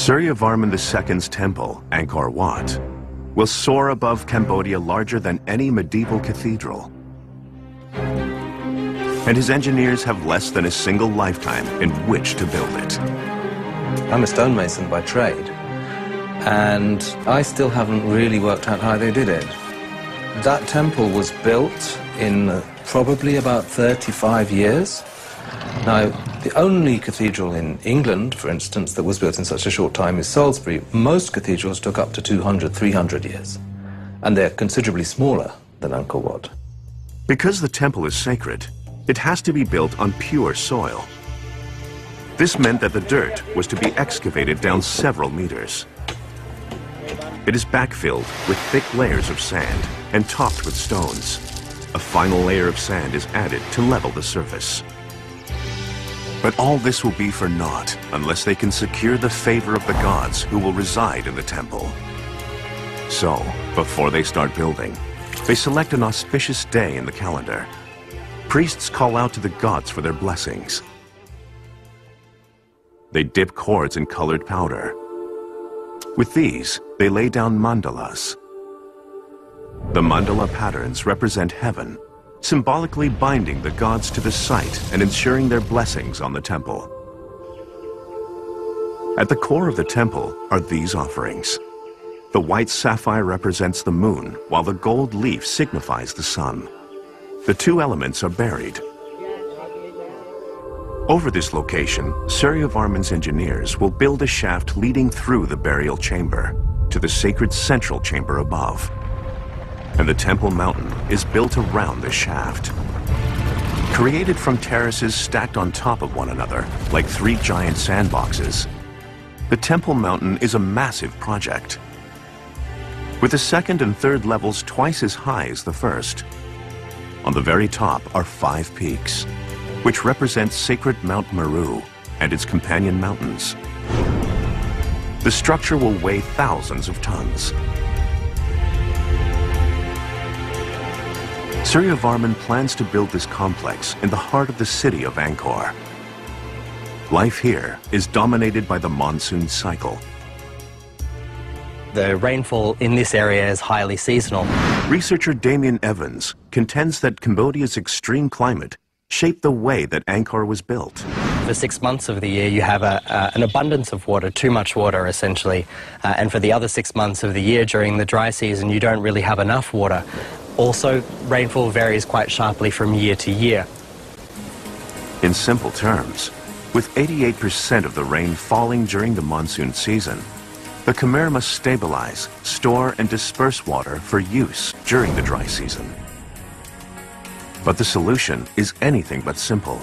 Suryavarman II's temple, Angkor Wat, will soar above Cambodia larger than any medieval cathedral. And his engineers have less than a single lifetime in which to build it. I'm a stonemason by trade, and I still haven't really worked out how they did it. That temple was built in probably about 35 years. Now, the only cathedral in England, for instance, that was built in such a short time is Salisbury. Most cathedrals took up to 200, 300 years, and they're considerably smaller than Angkor Wat. Because the temple is sacred, it has to be built on pure soil. This meant that the dirt was to be excavated down several meters. It is backfilled with thick layers of sand and topped with stones. A final layer of sand is added to level the surface. But all this will be for naught unless they can secure the favor of the gods who will reside in the temple. So, before they start building, they select an auspicious day in the calendar. Priests call out to the gods for their blessings. They dip cords in colored powder. With these, they lay down mandalas. The mandala patterns represent heaven, symbolically binding the gods to the site and ensuring their blessings on the temple. At the core of the temple are these offerings. The white sapphire represents the moon, while the gold leaf signifies the sun. The two elements are buried. Over this location, Suryavarman's engineers will build a shaft leading through the burial chamber to the sacred central chamber above. And the temple mountain is built around the shaft. Created from terraces stacked on top of one another, like three giant sandboxes, the temple mountain is a massive project. With the second and third levels twice as high as the first. On the very top are 5 peaks, which represent sacred Mount Meru and its companion mountains. The structure will weigh thousands of tons. Suryavarman plans to build this complex in the heart of the city of Angkor. Life here is dominated by the monsoon cycle. The rainfall in this area is highly seasonal. Researcher Damien Evans contends that Cambodia's extreme climate shaped the way that Angkor was built. For 6 months of the year, you have an abundance of water, too much water, essentially. And for the other 6 months of the year, during the dry season, you don't really have enough water. Also, rainfall varies quite sharply from year to year. In simple terms, with 88% of the rain falling during the monsoon season, the Khmer must stabilize, store, and disperse water for use during the dry season. But the solution is anything but simple.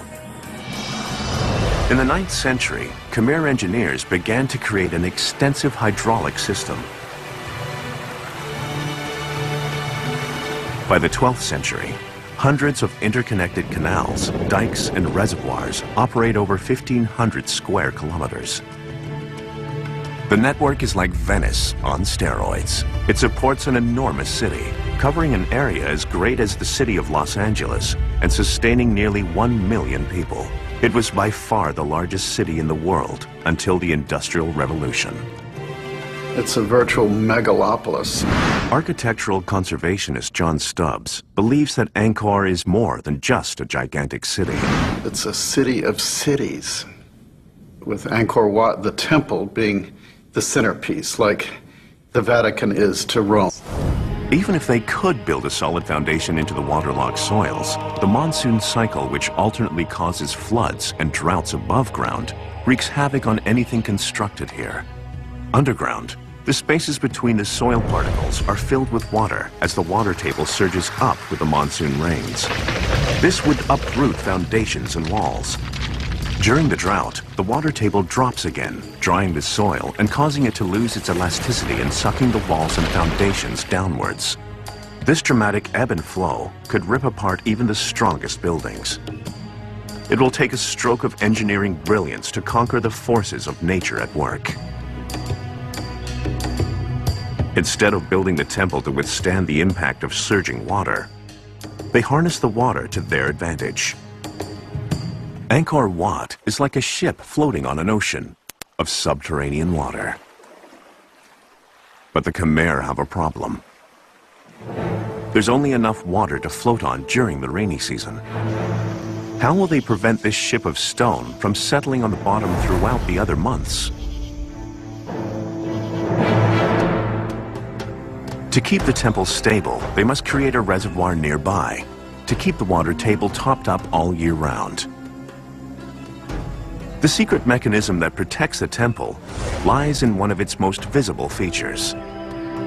In the 9th century, Khmer engineers began to create an extensive hydraulic system. By the 12th century, hundreds of interconnected canals, dikes, and reservoirs operate over 1,500 square kilometers. The network is like Venice on steroids. It supports an enormous city, covering an area as great as the city of Los Angeles and sustaining nearly 1 million people. It was by far the largest city in the world until the Industrial Revolution. It's a virtual megalopolis. Architectural conservationist John Stubbs believes that Angkor is more than just a gigantic city. It's a city of cities, with Angkor Wat, the temple, being the centerpiece, like the Vatican is to Rome. Even if they could build a solid foundation into the waterlogged soils, the monsoon cycle, which alternately causes floods and droughts above ground, wreaks havoc on anything constructed here. Underground, the spaces between the soil particles are filled with water as the water table surges up with the monsoon rains. This would uproot foundations and walls. During the drought, the water table drops again, drying the soil and causing it to lose its elasticity and sucking the walls and foundations downwards. This dramatic ebb and flow could rip apart even the strongest buildings. It will take a stroke of engineering brilliance to conquer the forces of nature at work. Instead of building the temple to withstand the impact of surging water, they harness the water to their advantage. Angkor Wat is like a ship floating on an ocean, of subterranean water. But the Khmer have a problem. There's only enough water to float on during the rainy season. How will they prevent this ship of stone from settling on the bottom throughout the other months? To keep the temple stable, they must create a reservoir nearby to keep the water table topped up all year round. The secret mechanism that protects the temple lies in one of its most visible features.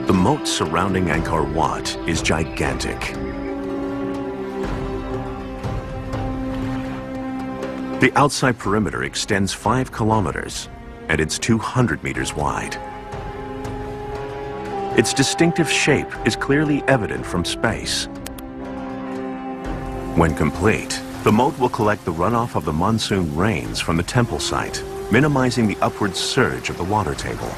The moat surrounding Angkor Wat is gigantic. The outside perimeter extends 5 kilometers, and it's 200 meters wide. Its distinctive shape is clearly evident from space. When complete, the moat will collect the runoff of the monsoon rains from the temple site, minimizing the upward surge of the water table.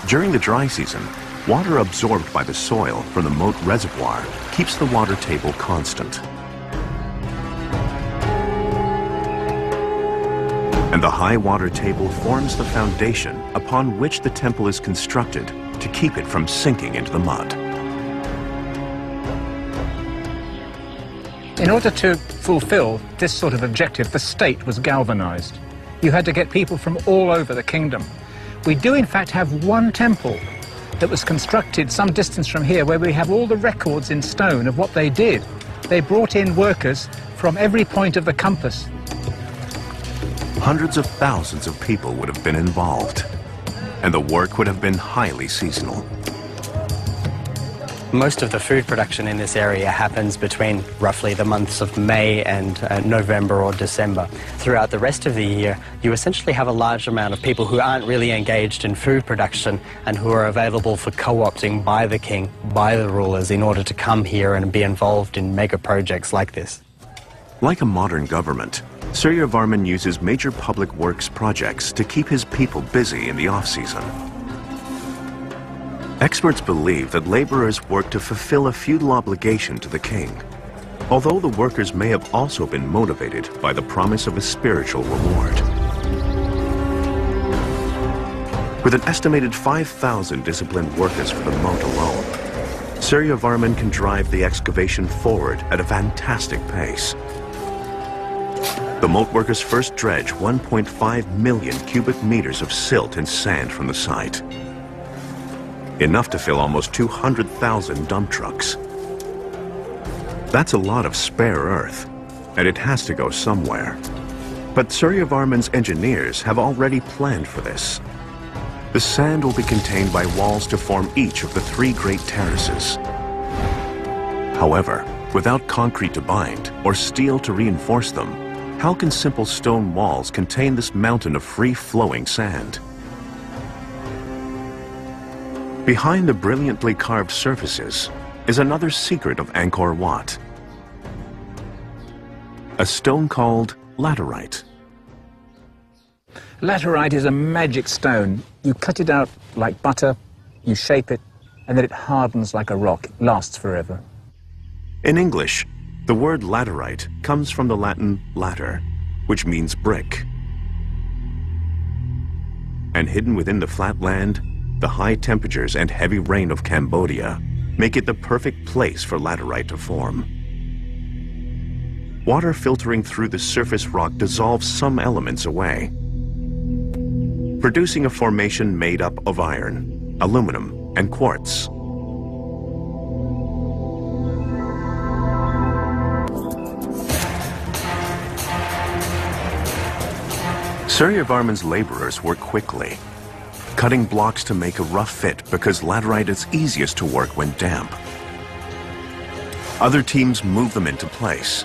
During the dry season, water absorbed by the soil from the moat reservoir keeps the water table constant. And the high water table forms the foundation upon which the temple is constructed to keep it from sinking into the mud. In order to fulfill this sort of objective, the state was galvanized. You had to get people from all over the kingdom. We do in fact have one temple that was constructed some distance from here where we have all the records in stone of what they did. They brought in workers from every point of the compass. Hundreds of thousands of people would have been involved, and the work would have been highly seasonal. Most of the food production in this area happens between roughly the months of May and November or December. Throughout the rest of the year, you essentially have a large amount of people who aren't really engaged in food production and who are available for co-opting by the king, by the rulers, in order to come here and be involved in mega projects like this. Like a modern government, Suryavarman uses major public works projects to keep his people busy in the off-season. Experts believe that laborers work to fulfill a feudal obligation to the king, although the workers may have also been motivated by the promise of a spiritual reward. With an estimated 5,000 disciplined workers for the moat alone, Suryavarman can drive the excavation forward at a fantastic pace. The moat workers first dredge 1.5 million cubic meters of silt and sand from the site, enough to fill almost 200,000 dump trucks. That's a lot of spare earth, and it has to go somewhere. But Suryavarman's engineers have already planned for this. The sand will be contained by walls to form each of the 3 great terraces. However, without concrete to bind or steel to reinforce them, how can simple stone walls contain this mountain of free-flowing sand? Behind the brilliantly carved surfaces is another secret of Angkor Wat. A stone called laterite. Laterite is a magic stone. You cut it out like butter, you shape it, and then it hardens like a rock. It lasts forever. In English, the word laterite comes from the Latin later, which means brick. And hidden within the flat land, the high temperatures and heavy rain of Cambodia make it the perfect place for laterite to form. Water filtering through the surface rock dissolves some elements away, producing a formation made up of iron, aluminum, and quartz. Suryavarman's laborers work quickly, cutting blocks to make a rough fit because laterite is easiest to work when damp. Other teams move them into place.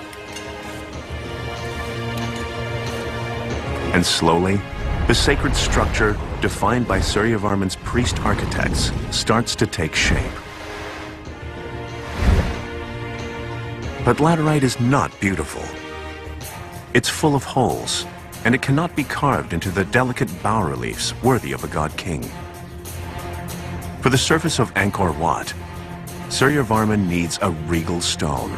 And slowly, the sacred structure, defined by Suryavarman's priest architects, starts to take shape. But laterite is not beautiful. It's full of holes, and it cannot be carved into the delicate bas-reliefs worthy of a god-king. For the surface of Angkor Wat, Suryavarman needs a regal stone.